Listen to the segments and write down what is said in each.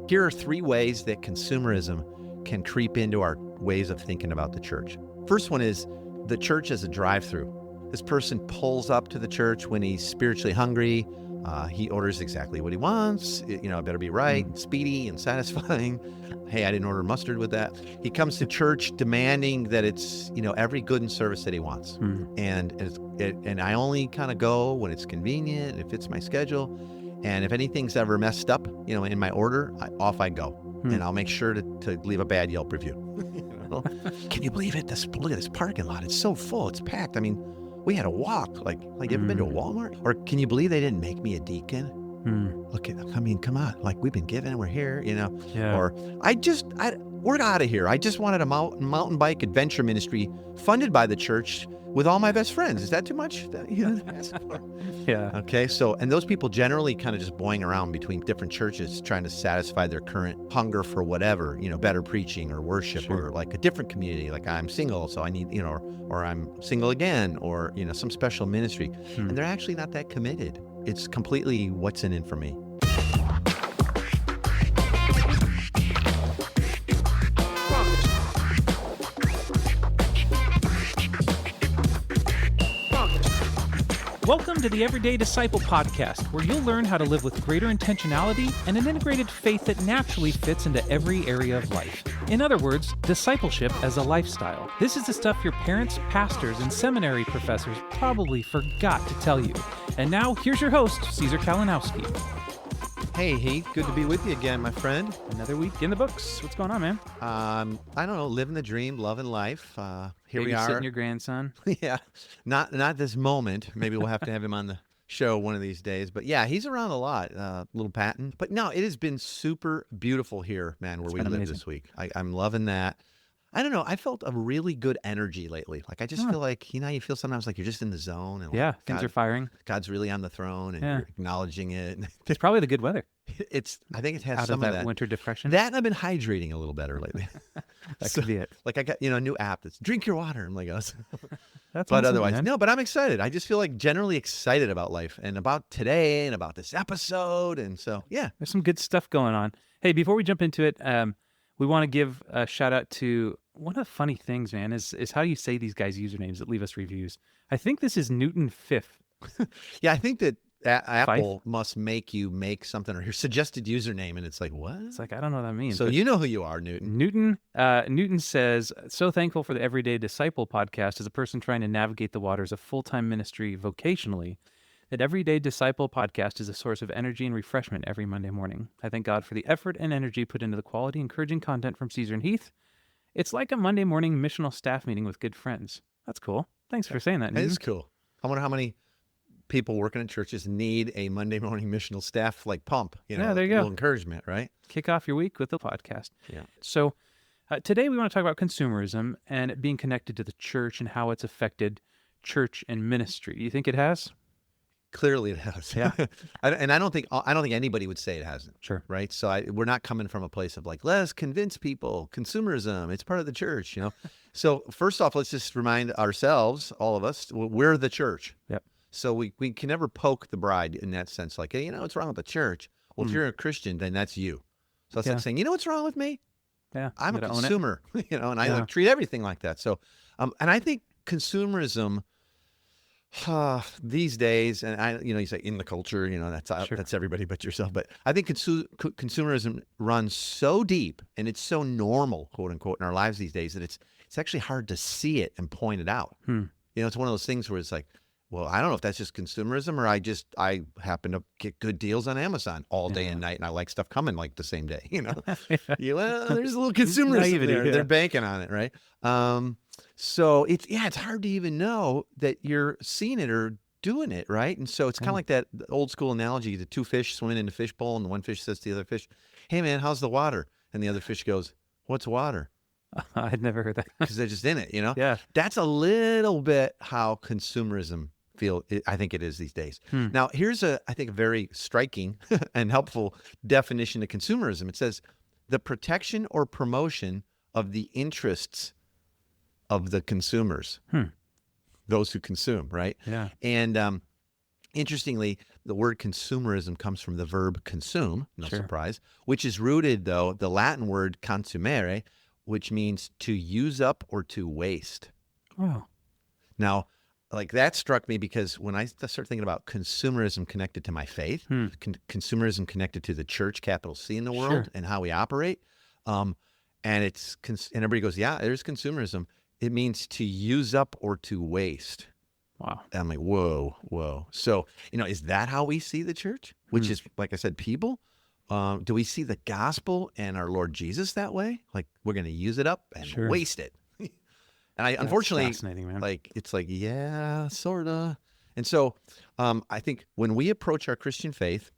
Here are 3 ways that consumerism can creep into our ways of thinking about the church. First one is the church as a drive-through. This person pulls up to the church when he's spiritually hungry. He orders exactly what he wants. It better be right, speedy, and satisfying. Hey, I didn't order mustard with that. He comes to church demanding that it's, every good and service that he wants. And I only kind of go when it's convenient, it fits my schedule. And if anything's ever messed up, in my order, off I go. And I'll make sure to leave a bad Yelp review. Can you believe it? Look at this parking lot. It's so full. It's packed. I mean, we had to walk. Like you ever been to a Walmart? Or can you believe they didn't make me a deacon? Come on. Like, we've been given, we're here, Yeah. Or we're out of here. I just wanted a mountain bike adventure ministry funded by the church with all my best friends. Is that too much? Yeah. Okay. So, and those people generally kind of just boing around between different churches trying to satisfy their current hunger for whatever, better preaching or worship or like a different community. Like, I'm single, so I need, or I'm single again, or, some special ministry. And they're actually not that committed. It's completely what's in it for me. Welcome to the Everyday Disciple podcast, where you'll learn how to live with greater intentionality and an integrated faith that naturally fits into every area of life. In other words, discipleship as a lifestyle. This is the stuff your parents, pastors, and seminary professors probably forgot to tell you. And now, here's your host, Caesar Kalinowski. Hey, Heath, good to be with you again, my friend. Another week in the books. What's going on, man? I don't know, living the dream, loving life. Here we are. Babysitting your grandson. Yeah, not this moment. Maybe we'll have to have him on the show one of these days. But yeah, he's around a lot, little Patton. But no, it has been super beautiful here, man, where we live this week. I'm loving that. I don't know. I felt a really good energy lately. Like, I just feel like, you feel sometimes like you're just in the zone. And Yeah, things are firing. God's really on the throne and you're acknowledging it. It's probably the good weather. I think it has Out some of of that winter depression. That, and I've been hydrating a little better lately. That could be it. Like, I got, a new app that's drink your water. I'm like, oh. That's But awesome, otherwise, man. no, but I'm excited. I just feel like generally excited about life and about today and about this episode. And so, yeah. There's some good stuff going on. Hey, before we jump into it, we want to give a shout out to one of the funny things, man, is how you say these guys' usernames that leave us reviews. I think this is Newton Fifth. Yeah, I think that Apple must make you make something or your suggested username, and it's like, what? It's like, I don't know what that means. So you know who you are, Newton. Newton says, so thankful for the Everyday Disciple podcast as a person trying to navigate the waters of full-time ministry vocationally. That Everyday Disciple podcast is a source of energy and refreshment every Monday morning. I thank God for the effort and energy put into the quality, encouraging content from Caesar and Heath. It's like a Monday morning missional staff meeting with good friends. That's cool. Thanks for saying that, Newton. It is cool. I wonder how many people working in churches need a Monday morning missional staff pump. Yeah, there you go. A little encouragement, right? Kick off your week with the podcast. Yeah. So today we want to talk about consumerism and it being connected to the church and how it's affected church and ministry. Do you think it has? Clearly it has. Yeah. And I don't think anybody would say it hasn't. Sure. Right. So we're not coming from a place of like, let's convince people, consumerism, it's part of the church, So first off, let's just remind ourselves, all of us, we're the church. Yep. So we can never poke the bride in that sense, like, hey, what's wrong with the church? Well, if you're a Christian, then that's you. So it's like saying, what's wrong with me? Yeah. I'm a consumer, and I treat everything like that. So, and I think consumerism these days, and you say in the culture, that's everybody but yourself. But I think consumerism runs so deep and it's so normal, quote unquote, in our lives these days that it's actually hard to see it and point it out. It's one of those things where it's like, well, I don't know if that's just consumerism or I happen to get good deals on Amazon all day and night, and I like stuff coming like the same day. There's a little consumerism there. They're banking on it, right? So it's hard to even know that you're seeing it or doing it, right? And so it's kind of like that old school analogy: the two fish swimming in a fishbowl, and the one fish says to the other fish, "Hey, man, how's the water?" And the other fish goes, "What's water?" I'd never heard that. Because they're just in it, Yeah. That's a little bit how consumerism I think it is these days. Now, here's I think a very striking and helpful definition of consumerism. It says the protection or promotion of the interests of the consumers, those who consume, right? Yeah. And Interestingly, the word consumerism comes from the verb consume, no Sure. surprise, which is rooted, though, the Latin word consumere, which means to use up or to waste. Wow. Now, like that struck me because when I started thinking about consumerism connected to my faith, consumerism connected to the church, capital C in the world, Sure. and how we operate, and and everybody goes, yeah, there's consumerism. It means to use up or to waste. Wow. I'm like, whoa, whoa. So, is that how we see the church? Which is, like I said, people? Do we see the gospel and our Lord Jesus that way? Like we're going to use it up and Sure. waste it. And That's unfortunately, fascinating, man. it's like, yeah, sort of. And so I think when we approach our Christian faith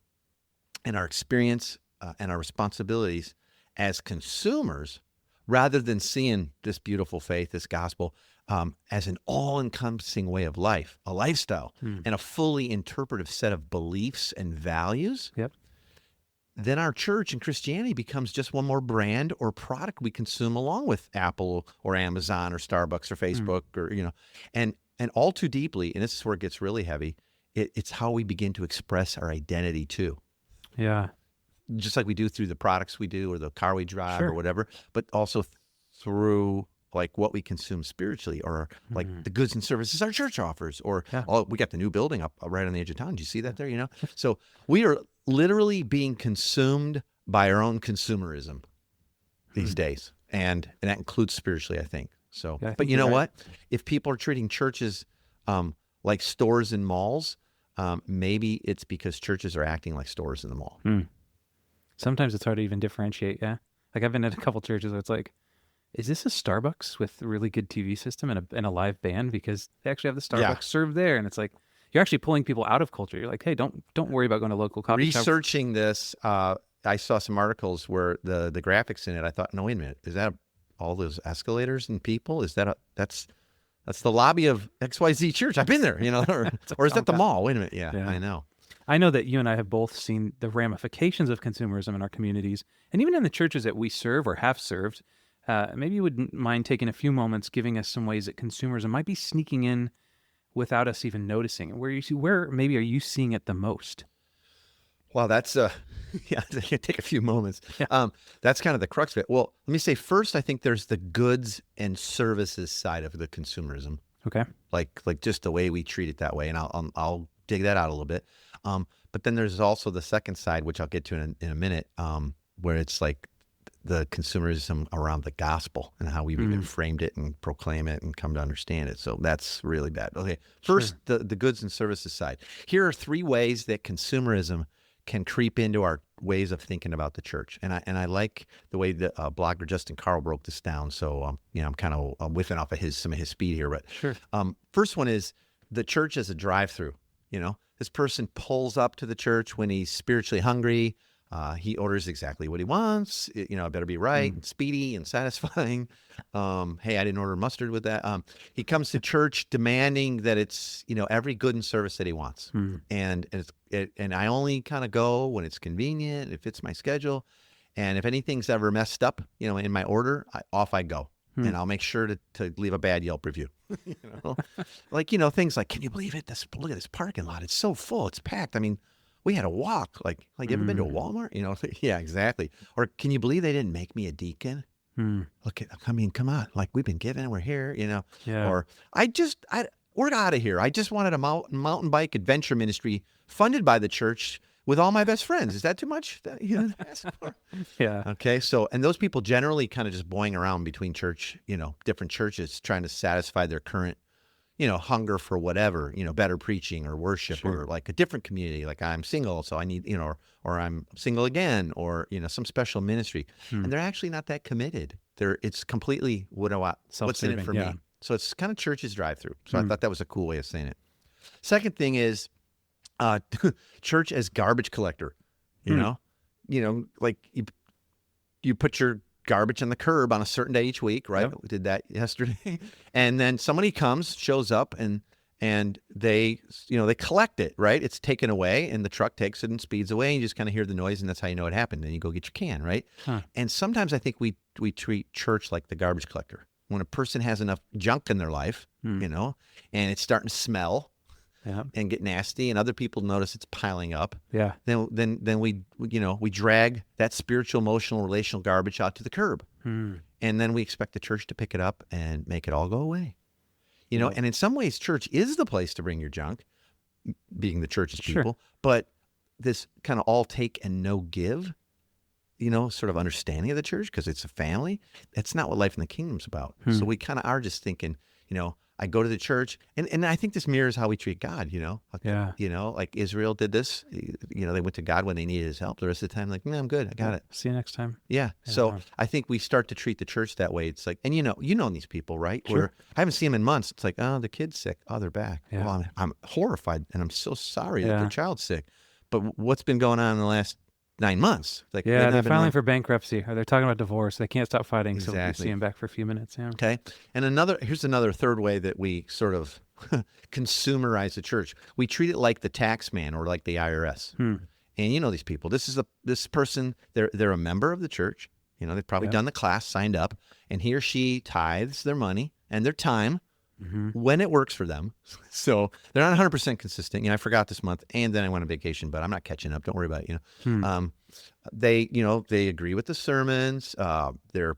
and our experience and our responsibilities as consumers, rather than seeing this beautiful faith, this gospel, as an all-encompassing way of life, a lifestyle, and a fully interpretive set of beliefs and values, Yep. then our church and Christianity becomes just one more brand or product we consume along with Apple or Amazon or Starbucks or Facebook or, and all too deeply, and this is where it gets really heavy, it's how we begin to express our identity too. Yeah. Just like we do through the products we do or the car we drive Sure. or whatever, but also through like what we consume spiritually or like the goods and services our church offers or we got the new building up right on the edge of town. Did you see that there? So we are literally being consumed by our own consumerism these days. And that includes spiritually, I think. So, Yeah, I but think you know you're right. what? If people are treating churches like stores and malls, maybe it's because churches are acting like stores in the mall. Sometimes it's hard to even differentiate. Yeah. Like I've been at a couple churches where it's like, is this a Starbucks with a really good TV system and a live band? Because they actually have the Starbucks served there. And it's like, you're actually pulling people out of culture. You're like, hey, don't worry about going to local coffee shop. Researching this, I saw some articles where the graphics in it, I thought, no, wait a minute. Is that all those escalators and people? Is that that's the lobby of XYZ church? I've been there, or is that the mall? Wait a minute. Yeah, I know. I know that you and I have both seen the ramifications of consumerism in our communities and even in the churches that we serve or have served. Maybe you wouldn't mind taking a few moments giving us some ways that consumerism might be sneaking in without us even noticing. Where maybe are you seeing it the most? Well, that's take a few moments. Yeah. That's kind of the crux of it. Well, let me say first, I think there's the goods and services side of the consumerism. Okay. Like just the way we treat it that way, and I'll dig that out a little bit. But then there's also the second side, which I'll get to in a minute, where it's like the consumerism around the gospel and how we've even framed it and proclaim it and come to understand it. So that's really bad. Okay, first, the goods and services side. Here are 3 ways that consumerism can creep into our ways of thinking about the church. And I like the way the blogger Justin Carl broke this down. So, I'm kind of whiffing off of some of his speed here. But first one is the church as a drive-through. This person pulls up to the church when he's spiritually hungry. He orders exactly what he wants. It better be right and speedy and satisfying. Hey, I didn't order mustard with that. He comes to church demanding that it's every good and service that he wants, and I only kind of go when it's convenient, if it's my schedule, and if anything's ever messed up, in my order, off I go, and I'll make sure to leave a bad Yelp review. Things like, can you believe it? Look at this parking lot. It's so full. It's packed. I mean, we had to walk. Like you ever been to a Walmart? Yeah, exactly. Or can you believe they didn't make me a deacon? Look come on. Like we've been given, we're here, Yeah. Or we're out of here. I just wanted a mountain bike adventure ministry funded by the church with all my best friends. Is that too much? Yeah. Okay. So, and those people generally kind of just boing around between different churches trying to satisfy their current hunger for whatever, better preaching or worship or like a different community. Like I'm single, so I need, or I'm single again, or, some special ministry. And they're actually not that committed. It's completely what's in it for me. So it's kind of church's drive-through. So I thought that was a cool way of saying it. Second thing is church as garbage collector, like you put your garbage on the curb on a certain day each week, right? Yep. We did that yesterday. And then somebody shows up and they collect it, right? It's taken away and the truck takes it and speeds away and you just kind of hear the noise and that's how you know it happened. Then you go get your can, right? And sometimes I think we treat church like the garbage collector. When a person has enough junk in their life, and it's starting to smell, Yeah. and get nasty, and other people notice it's piling up. Yeah. Then we drag that spiritual, emotional, relational garbage out to the curb. Hmm. And then we expect the church to pick it up and make it all go away. Yeah. And in some ways, church is the place to bring your junk, being the church's Sure. people. But this kind of all take and no give, sort of understanding of the church, because it's a family, that's not what life in the kingdom's about. So we kind of are just thinking, I go to the church, and I think this mirrors how we treat God, Yeah. like Israel did this, they went to God when they needed his help. The rest of the time, like, no, I'm good. I got it. See you next time. Yeah. Yeah. So I think we start to treat the church that way. It's like, and you know these people, right? Sure. Where I haven't seen them in months. It's like, oh, the kid's sick. Oh, they're back. Yeah. Well, I'm horrified, and I'm so sorry that Yeah. their child's sick. But what's been going on in the last 9 months? Like, Yeah, they're filing like, for bankruptcy, or they're talking about divorce. They can't stop fighting, so we Exactly. see them back for a few minutes. Yeah. okay. And here's another third way that we sort of consumerize the church. We treat it like the tax man or like the IRS. And these people. This person. They're a member of the church. They've probably done the class, signed up, and he or she tithes their money and their time when it works for them. So they're not 100% consistent. I forgot this month, and then I went on vacation, but I'm not catching up. Don't worry about it. They agree with the sermons. They're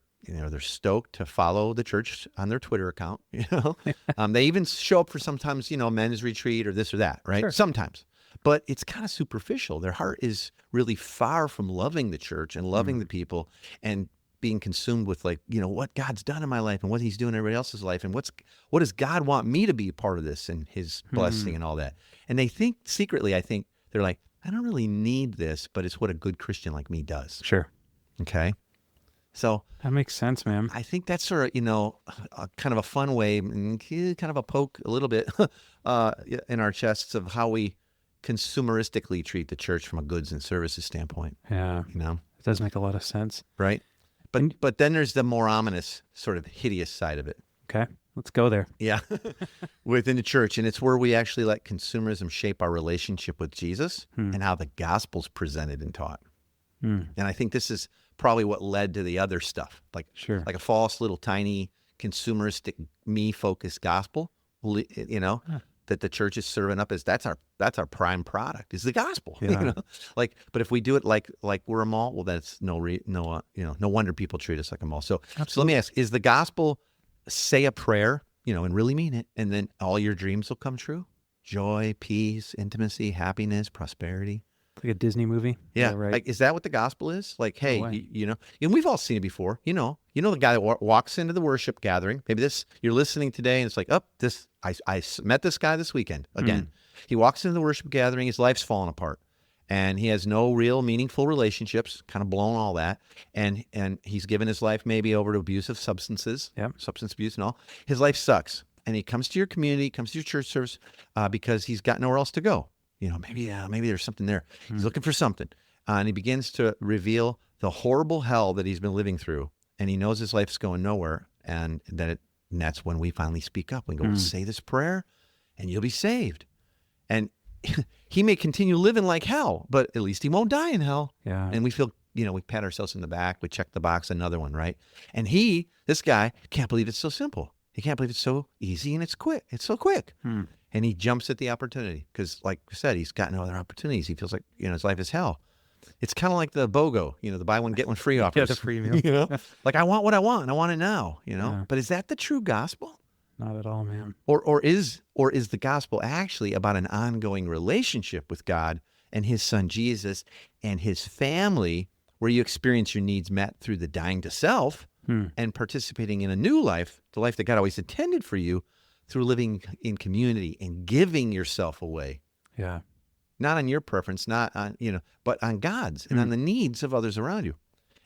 stoked to follow the church on their Twitter account. They even show up for sometimes men's retreat or this or that, right? Sure. Sometimes. But it's kind of superficial. Their heart is really far from loving the church and loving the people and being consumed with what God's done in my life and what he's doing in everybody else's life. And what does God want me to be a part of this and his blessing and all that. And they think secretly, I think they're like, I don't really need this, but it's what a good Christian like me does. Sure. Okay. So That makes sense, man. I think that's sort of, kind of a fun way, and kind of a poke a little bit in our chests of how we consumeristically treat the church from a goods and services standpoint. Yeah. It does make a lot of sense. Right? But then there's the more ominous, sort of hideous side of it. Okay. Let's go there. Yeah. Within the church. And it's where we actually let consumerism shape our relationship with Jesus and how the gospel's presented and taught. And I think this is probably what led to the other stuff, like a false little tiny consumeristic me-focused gospel, that the church is serving up as that's our prime product is the gospel. Yeah. But if we do it like we're a mall, well, that's no wonder people treat us like a mall. So let me ask: is the gospel say a prayer, and really mean it, and then all your dreams will come true? Joy, peace, intimacy, happiness, prosperity. Like a Disney movie. Yeah, right. like, is that what the gospel is? Like, hey, way. and we've all seen it before. The guy that walks into the worship gathering. Maybe you're listening today, and it's like, I met this guy this weekend again. He walks into the worship gathering. His life's falling apart, and he has no real meaningful relationships. Kind of blown all that, and he's given his life maybe over to abusive substances, substance abuse and all. His life sucks, and he comes to your community, comes to your church service because he's got nowhere else to go. Maybe there's something there. He's looking for something. And he begins to reveal the horrible hell that he's been living through. And he knows his life's going nowhere. And that's when we finally speak up. We go, say this prayer and you'll be saved. And he may continue living like hell, but at least he won't die in hell. Yeah. And we feel, we pat ourselves in the back. We check the box, another one, right? And this guy can't believe it's so simple. He can't believe it's so easy and it's quick. It's so quick. And he jumps at the opportunity because, like I said, he's got no other opportunities. He feels like, his life is hell. It's kind of like the BOGO, the buy one, get one free offers. The free meal. Like, I want what I want. And I want it now, Yeah. But is that the true gospel? Not at all, man. Or is the gospel actually about an ongoing relationship with God and his son Jesus and his family, where you experience your needs met through the dying to self and participating in a new life, the life that God always intended for you, through living in community and giving yourself away? Yeah. Not on your preference, not on, but on God's and on the needs of others around you.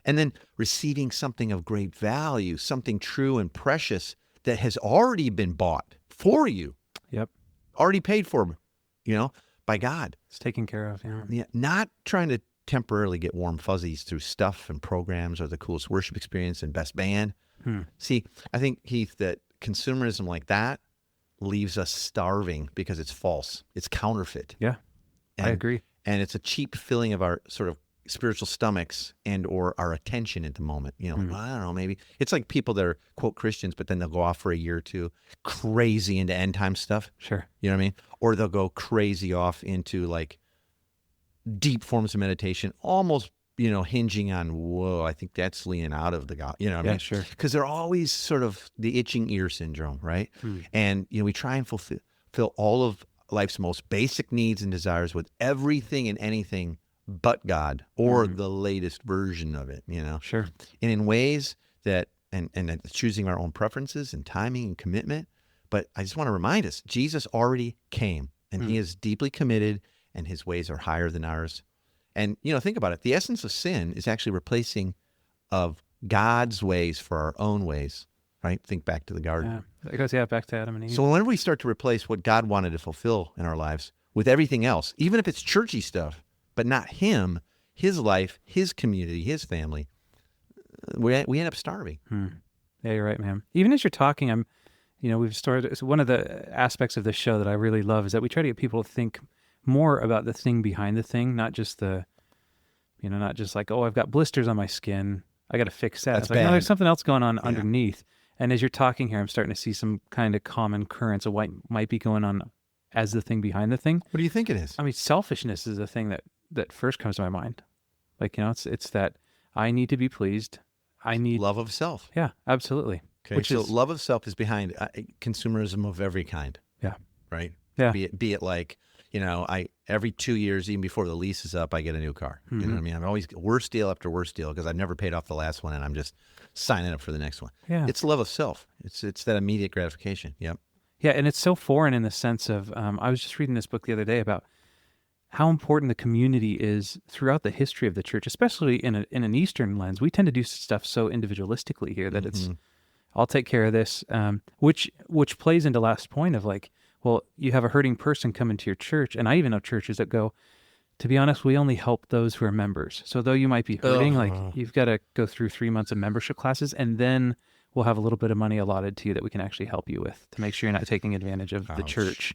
And then receiving something of great value, something true and precious that has already been bought for you. Yep. Already paid for, by God. It's taken care of. Yeah. Yeah. Not trying to temporarily get warm fuzzies through stuff and programs or the coolest worship experience and best band. See, I think, Heath, that consumerism like that leaves us starving because it's false. It's counterfeit. Yeah. I agree. And it's a cheap filling of our sort of spiritual stomachs and or our attention at the moment. You know, like, well, I don't know, maybe it's like people that are quote Christians, but then they'll go off for a year or two crazy into end time stuff. Sure. You know what I mean? Or they'll go crazy off into like deep forms of meditation, almost, you know, hinging on, whoa, I think that's leaning out of the God. You know what I Yeah, mean? sure. Because they're always sort of the itching ear syndrome, right? And, you know, we try and fulfill all of life's most basic needs and desires with everything and anything but God or the latest version of it, you know? Sure. And in ways that, and choosing our own preferences and timing and commitment. But I just want to remind us, Jesus already came and he is deeply committed and his ways are higher than ours. And, you know, think about it. The essence of sin is actually replacing of God's ways for our own ways, right? Think back to the garden. Yeah. It goes, back to Adam and Eve. So whenever we start to replace what God wanted to fulfill in our lives with everything else, even if it's churchy stuff, but not him, his life, his community, his family, we end up starving. Yeah, you're right, man. Even as you're talking, we've started, so one of the aspects of the show that I really love is that we try to get people to think more about the thing behind the thing, not just not just like, oh, I've got blisters on my skin, I got to fix that. That's It's like, no, bad. there's something else going on underneath. And as you're talking here, I'm starting to see some kind of common currents of what might be going on as the thing behind the thing. What do you think it is? I mean, selfishness is the thing that first comes to my mind. Like, you know, it's that I need to be pleased. I need love of self. Yeah, absolutely. Okay, so love of self is behind consumerism of every kind. Yeah. Right? Yeah. Be it like, you know, every 2 years, even before the lease is up, I get a new car. You know what I mean? I'm always worst deal after worst deal because I've never paid off the last one and I'm just signing up for the next one. Yeah. It's love of self. It's that immediate gratification. Yep. Yeah, and it's so foreign in the sense of, I was just reading this book the other day about how important the community is throughout the history of the church, especially in an Eastern lens. We tend to do stuff so individualistically here that it's, I'll take care of this, which plays into last point of like, well, you have a hurting person come into your church, and I even know churches that go, to be honest, we only help those who are members. So though you might be hurting, like you've got to go through 3 months of membership classes, and then we'll have a little bit of money allotted to you that we can actually help you with to make sure you're not taking advantage of the church.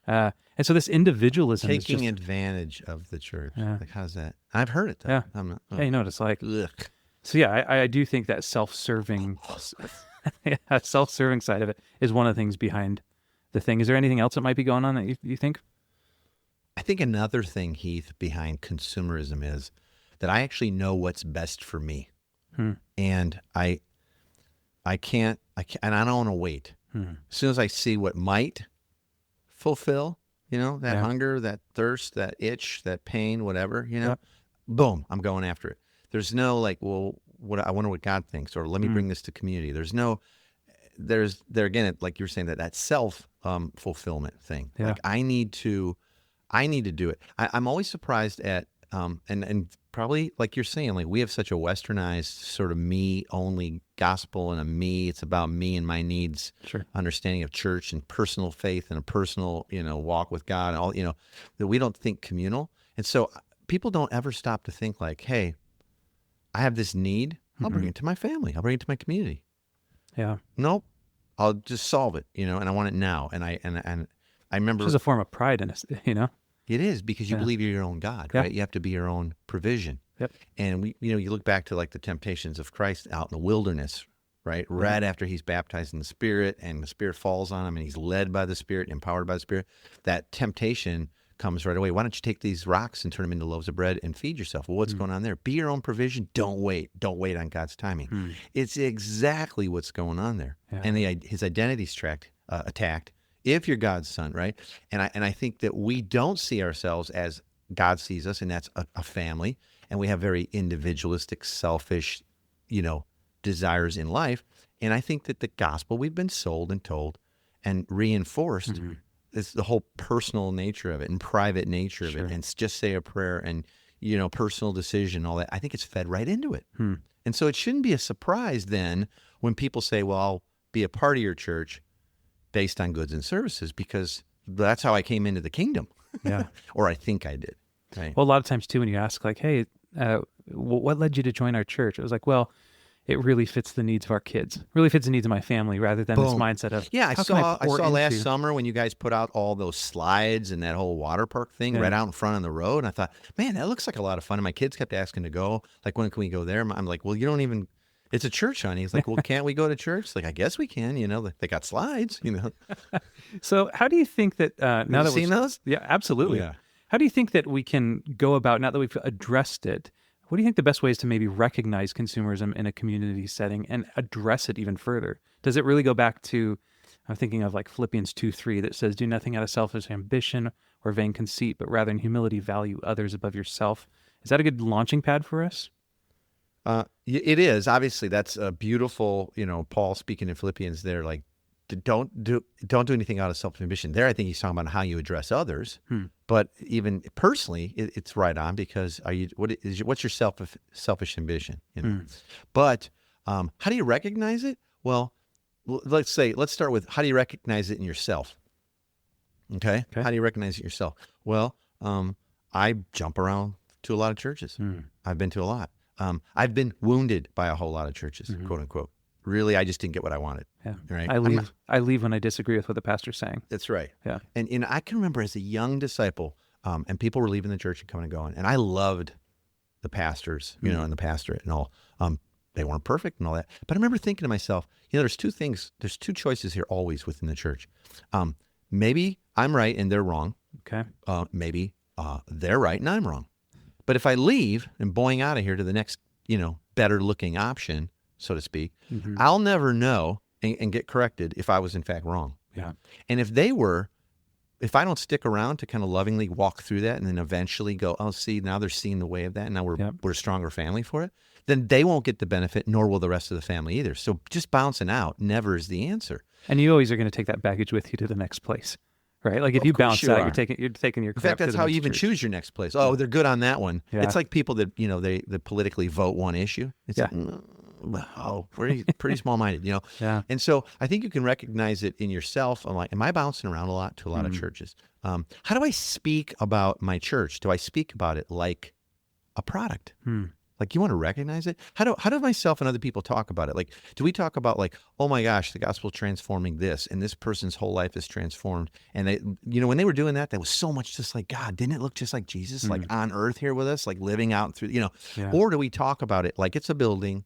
And so this individualism Taking is advantage of the church. Yeah. Like, how's that? I've heard it, though. Yeah. I'm not, yeah, you know what it's like. Ugh. So yeah, I do think that self-serving, self-serving side of it is one of the things behind the thing. Is there anything else that might be going on that you think? I think another thing, Heath, behind consumerism is that I actually know what's best for me. And I can't, and I don't want to wait. As soon as I see what might fulfill, you know, that hunger, that thirst, that itch, that pain, whatever, you know, boom, I'm going after it. There's no like, well, I wonder what God thinks, or let me bring this to community. There's again, like you were saying, that self fulfillment thing. Yeah. Like I need to do it. I'm always surprised at, and probably like you're saying, like we have such a westernized sort of me only gospel and it's about me and my needs, understanding of church and personal faith and a personal, you know, walk with God and all, you know, that we don't think communal. And so people don't ever stop to think like, hey, I have this need. I'll bring it to my family. I'll bring it to my community. Yeah. Nope. I'll just solve it, you know, and I want it now. And I remember. There's a form of pride in it, you know? It is because you believe you're your own God, right? You have to be your own provision. Yep. And you look back to like the temptations of Christ out in the wilderness, right? Right after he's baptized in the Spirit and the Spirit falls on him and he's led by the Spirit, empowered by the Spirit. That temptation comes right away. Why don't you take these rocks and turn them into loaves of bread and feed yourself? Well, what's going on there? Be your own provision. Don't wait. Don't wait on God's timing. It's exactly what's going on there. Yeah. And his identity's attacked. If you're God's son, right? And I think that we don't see ourselves as God sees us, and that's a family. And we have very individualistic, selfish, you know, desires in life. And I think that the gospel we've been sold and told and reinforced is the whole personal nature of it and private nature of it. And just say a prayer and, you know, personal decision, all that. I think it's fed right into it. And so it shouldn't be a surprise then when people say, well, I'll be a part of your church based on goods and services, because that's how I came into the kingdom. Yeah. Or I think I did. Right. Well, a lot of times too, when you ask like, hey, what led you to join our church? It was like, well, it really fits the needs of our kids, really fits the needs of my family, rather than this Boom. mindset of, Yeah, how can I I pour saw last into? summer when you guys put out all those slides and that whole water park thing right Yeah. out in front on the road. And I thought, man, that looks like a lot of fun. And my kids kept asking to go. Like, when can we go there? I'm like, well, you don't even. It's a church, honey. He's like, well, can't we go to church? Like, I guess we can. They got slides. So how do you think that Have now you that seen those? yeah, absolutely. Yeah. How do you think that we can go about, now that we've addressed it, what do you think the best way is to maybe recognize consumerism in a community setting and address it even further? Does it really go back to, I'm thinking of like Philippians 2:3 that says, do nothing out of selfish ambition or vain conceit, but rather in humility value others above yourself. Is that a good launching pad for us? It is. Obviously, that's a beautiful, Paul speaking in Philippians there, like, don't do anything out of selfish ambition. There, I think he's talking about how you address others. But even personally, it's right on, because what's your selfish ambition? But how do you recognize it? Well, let's start with, how do you recognize it in yourself? Okay. How do you recognize it yourself? Well, I jump around to a lot of churches. I've been to a lot. I've been wounded by a whole lot of churches, quote unquote. Really, I just didn't get what I wanted. Yeah. Right. I leave when I disagree with what the pastor's saying. That's right. Yeah. And I can remember as a young disciple, and people were leaving the church and coming and going, and I loved the pastors, and the pastorate and all. They weren't perfect and all that, but I remember thinking to myself, there's two choices here always within the church. Maybe I'm right and they're wrong. Okay. Maybe they're right and I'm wrong. But if I leave and boing out of here to the next, better looking option, so to speak, I'll never know and get corrected if I was in fact wrong. Yeah. And if I don't stick around to kind of lovingly walk through that and then eventually go, oh, see, now they're seeing the way of that, and now we're a stronger family for it, then they won't get the benefit, nor will the rest of the family either. So just bouncing out never is the answer. And you always are going to take that baggage with you to the next place, right? Like if you bounce out, you're taking your crap. In fact, that's how you even choose your next place. Oh, they're good on that one. Yeah. It's like people that they politically vote one issue. It's like, pretty small-minded, Yeah. And so I think you can recognize it in yourself. I'm like, am I bouncing around a lot to a lot of churches? How do I speak about my church? Do I speak about it like a product? Like, you want to recognize it? How do myself and other people talk about it? Like, do we talk about like, oh my gosh, the gospel transforming this, and this person's whole life is transformed, and they, when they were doing that, was so much just like God. Didn't it look just like Jesus, like on earth here with us, like living out through, Or do we talk about it like it's a building?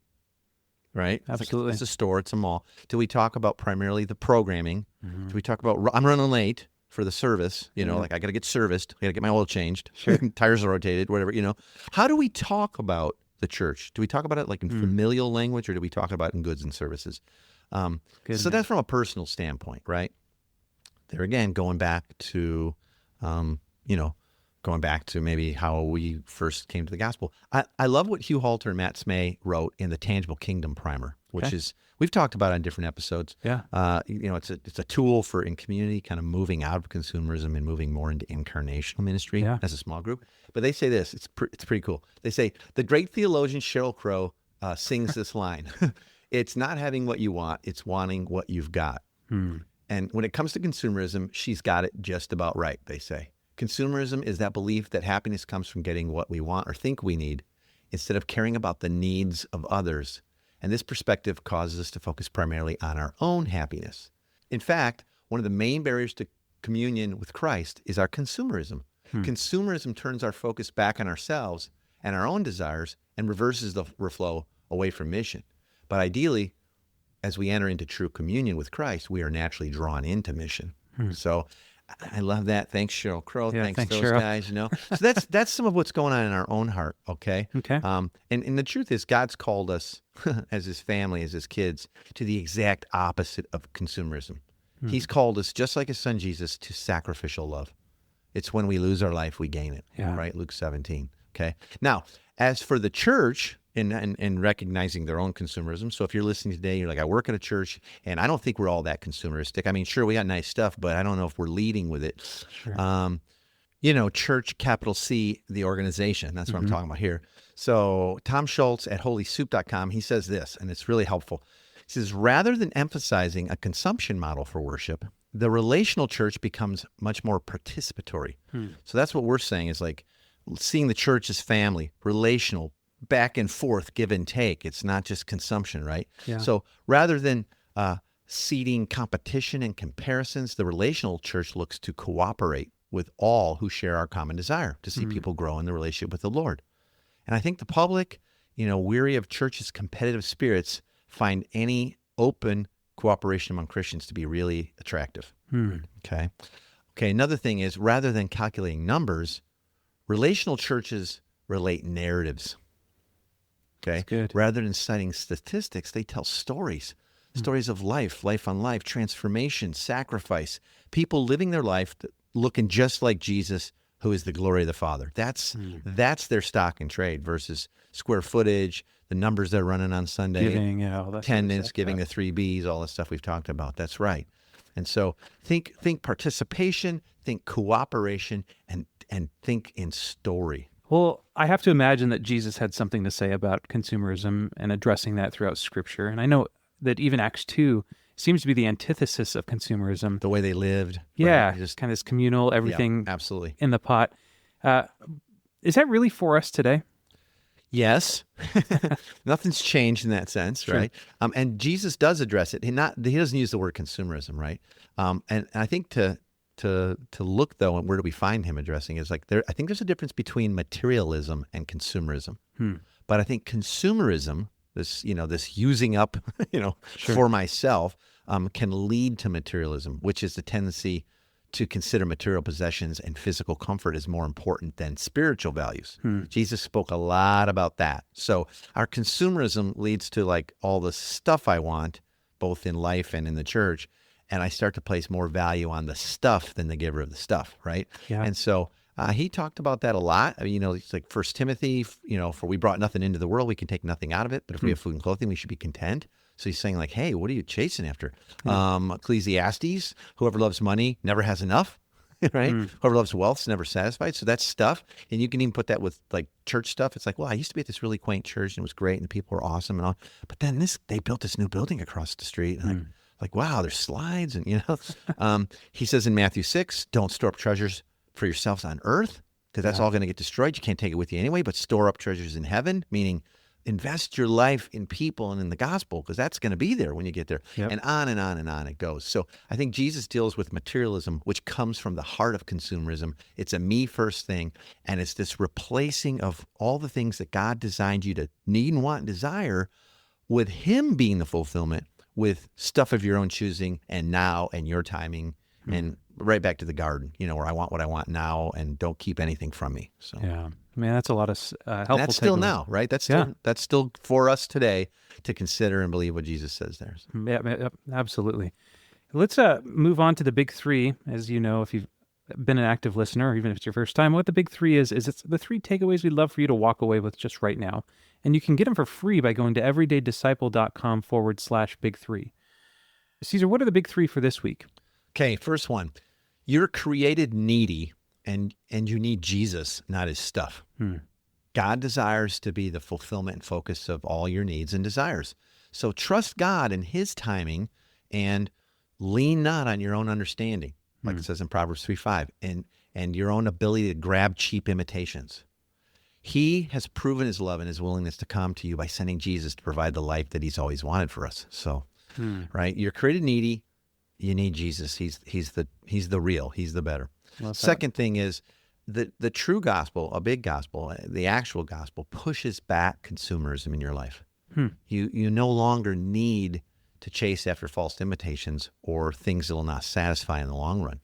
Right? Absolutely. It's a store, it's a mall. Do we talk about primarily the programming? Do we talk about, I'm running late for the service, like I got to get serviced, I got to get my oil changed, tires are rotated, whatever, How do we talk about the church? Do we talk about it like in familial language, or do we talk about it in goods and services? So that's from a personal standpoint, right? There again, going back to maybe how we first came to the gospel. I love what Hugh Halter and Matt Smay wrote in the Tangible Kingdom Primer, which is, we've talked about on different episodes. Yeah. It's a tool for in community kind of moving out of consumerism and moving more into incarnational ministry as a small group. But they say this, it's pretty cool. They say, the great theologian Sheryl Crow sings this line, it's not having what you want, it's wanting what you've got. And when it comes to consumerism, she's got it just about right, they say. Consumerism is that belief that happiness comes from getting what we want or think we need, instead of caring about the needs of others. And this perspective causes us to focus primarily on our own happiness. In fact, one of the main barriers to communion with Christ is our consumerism. Consumerism turns our focus back on ourselves and our own desires and reverses the flow away from mission. But ideally, as we enter into true communion with Christ, we are naturally drawn into mission. So I love that. Thanks, Sheryl Crow. Yeah, thanks those Sheryl. guys. So that's some of what's going on in our own heart. Okay. Okay. And the truth is, God's called us as His family, as His kids, to the exact opposite of consumerism. He's called us, just like His Son Jesus, to sacrificial love. It's when we lose our life, we gain it. Yeah. Right. Luke 17. Okay. Now, as for the church, and recognizing their own consumerism. So if you're listening today, you're like, I work at a church, and I don't think we're all that consumeristic. I mean, sure, we got nice stuff, but I don't know if we're leading with it. Sure. Church, capital C, the organization. That's what I'm talking about here. So Tom Schultz at holysoup.com, he says this, and it's really helpful. He says, rather than emphasizing a consumption model for worship, the relational church becomes much more participatory. So that's what we're saying, is like seeing the church as family, relational, back and forth, give and take. It's not just consumption, right? Yeah. So rather than seeding competition and comparisons, the relational church looks to cooperate with all who share our common desire to see people grow in the relationship with the Lord. And I think the public, weary of church's competitive spirits, find any open cooperation among Christians to be really attractive. Okay. Another thing is, rather than calculating numbers, relational churches relate narratives. Okay. That's good. Rather than citing statistics, they tell stories. Stories of life on life, transformation, sacrifice, people living their life looking just like Jesus, who is the glory of the Father. That's their stock and trade versus square footage, the numbers they're running on Sunday, Giving, all that sort of attendance, stuff. giving the 3 Bs, all the stuff we've talked about. That's right. And so think participation, think cooperation, and think in story. Well, I have to imagine that Jesus had something to say about consumerism and addressing that throughout Scripture. And I know that even Acts 2 seems to be the antithesis of consumerism. The way they lived. Yeah, Right? kind of this communal, everything Absolutely. in the pot. Is that really for us today? Yes. Nothing's changed in that sense, Sure. right? And Jesus does address it. He doesn't use the word consumerism, right? And I think to look, though, and where do we find him addressing is I think there's a difference between materialism and consumerism. But I think consumerism, this using up, for myself, can lead to materialism, which is the tendency to consider material possessions and physical comfort as more important than spiritual values. Jesus spoke a lot about that. So our consumerism leads to all the stuff I want, both in life and in the church, and I start to place more value on the stuff than the giver of the stuff, right? Yeah. And so he talked about that a lot. I mean, it's like 1 Timothy, for we brought nothing into the world, we can take nothing out of it. But if we have food and clothing, we should be content. So he's saying hey, what are you chasing after? Ecclesiastes, whoever loves money never has enough, right? Whoever loves wealth is never satisfied. So that's stuff. And you can even put that with church stuff. It's I used to be at this really quaint church and it was great and the people were awesome and all. But then they built this new building across the street and wow, there's slides and, he says in Matthew 6, don't store up treasures for yourselves on earth because that's all going to get destroyed. You can't take it with you anyway, but store up treasures in heaven, meaning invest your life in people and in the gospel because that's going to be there when you get there. Yep. And on and on and on it goes. So I think Jesus deals with materialism, which comes from the heart of consumerism. It's a me first thing. And it's this replacing of all the things that God designed you to need and want and desire with him being the fulfillment with stuff of your own choosing and now and your timing and right back to the garden, where I want what I want now and don't keep anything from me. So Yeah. Man, that's a lot of helpful and that's still takeaways. now, right? That's still for us today to consider and believe what Jesus says there. So. Yeah, absolutely. Let's move on to the big three. As you know, if you've been an active listener, or even if it's your first time, what the big three is it's the 3 takeaways we'd love for you to walk away with just right now. And you can get them for free by going to everydaydisciple.com/big three. Caesar, what are the big 3 for this week? Okay, first one. You're created needy and you need Jesus, not his stuff. God desires to be the fulfillment and focus of all your needs and desires. So trust God in his timing and lean not on your own understanding, like it says in Proverbs 3:5, and your own ability to grab cheap imitations. He has proven his love and his willingness to come to you by sending Jesus to provide the life that he's always wanted for us. So, right, you're created needy. You need Jesus. He's the real. He's the better. Well, second thing is the true gospel, a big gospel, the actual gospel pushes back consumerism in your life. You no longer need to chase after false imitations or things that will not satisfy in the long run.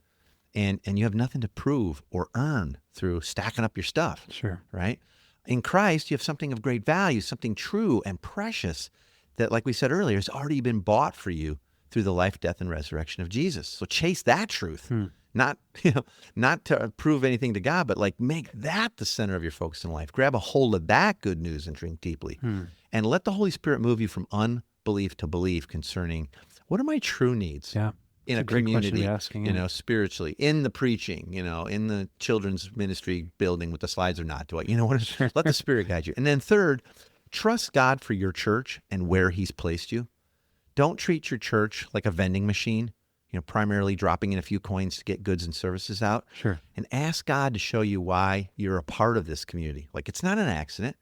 And you have nothing to prove or earn through stacking up your stuff. Sure. Right? In Christ, you have something of great value, something true and precious that, like we said earlier, has already been bought for you through the life, death, and resurrection of Jesus. So chase that truth, not to prove anything to God, but make that the center of your focus in life. Grab a hold of that good news and drink deeply. And let the Holy Spirit move you from unbelief to belief concerning what are my true needs in a community, spiritually, in the preaching, in the children's ministry building with the slides or not. Let the Spirit guide you. And then third, trust God for your church and where he's placed you. Don't treat your church like a vending machine, primarily dropping in a few coins to get goods and services out. Sure. And ask God to show you why you're a part of this community. It's not an accident.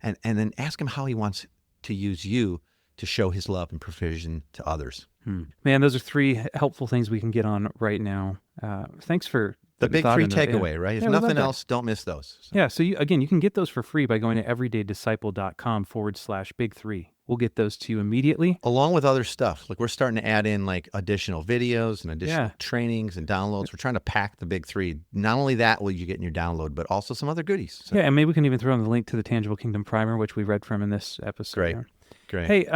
and then ask him how he wants to use you to show his love and provision to others. Man, those are 3 helpful things we can get on right now. Thanks for The big thought 3 into it. takeaway, right? If Yeah, we love nothing that. else, don't miss those. So. Yeah, so you can get those for free by going to everydaydisciple.com/big3. We'll get those to you immediately. Along with other stuff. Like we're starting to add in like additional videos and additional trainings and downloads. We're trying to pack the big 3. Not only that will you get in your download, but also some other goodies. So. Yeah, and maybe we can even throw in the link to the Tangible Kingdom Primer, which we read from in this episode. Great. Yeah. Great. Hey,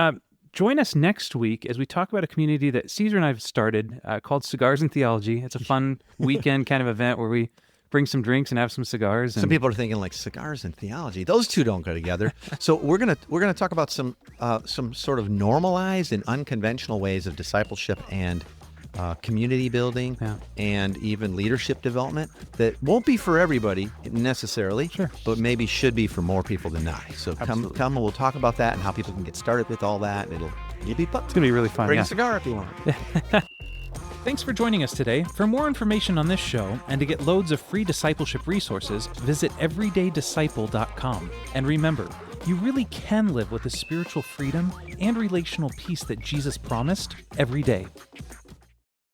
join us next week as we talk about a community that Caesar and I have started called Cigars and Theology. It's a fun weekend kind of event where we bring some drinks and have some cigars. Some people are thinking like cigars and theology; those two don't go together. So we're gonna talk about some sort of normalized and unconventional ways of discipleship and community building and even leadership development that won't be for everybody necessarily, but maybe should be for more people than not. So come and we'll talk about that and how people can get started with all that. And it'll be fun. It's gonna be really fun. Bring a cigar if you want. Thanks for joining us today. For more information on this show and to get loads of free discipleship resources, visit everydaydisciple.com. And remember, you really can live with the spiritual freedom and relational peace that Jesus promised every day.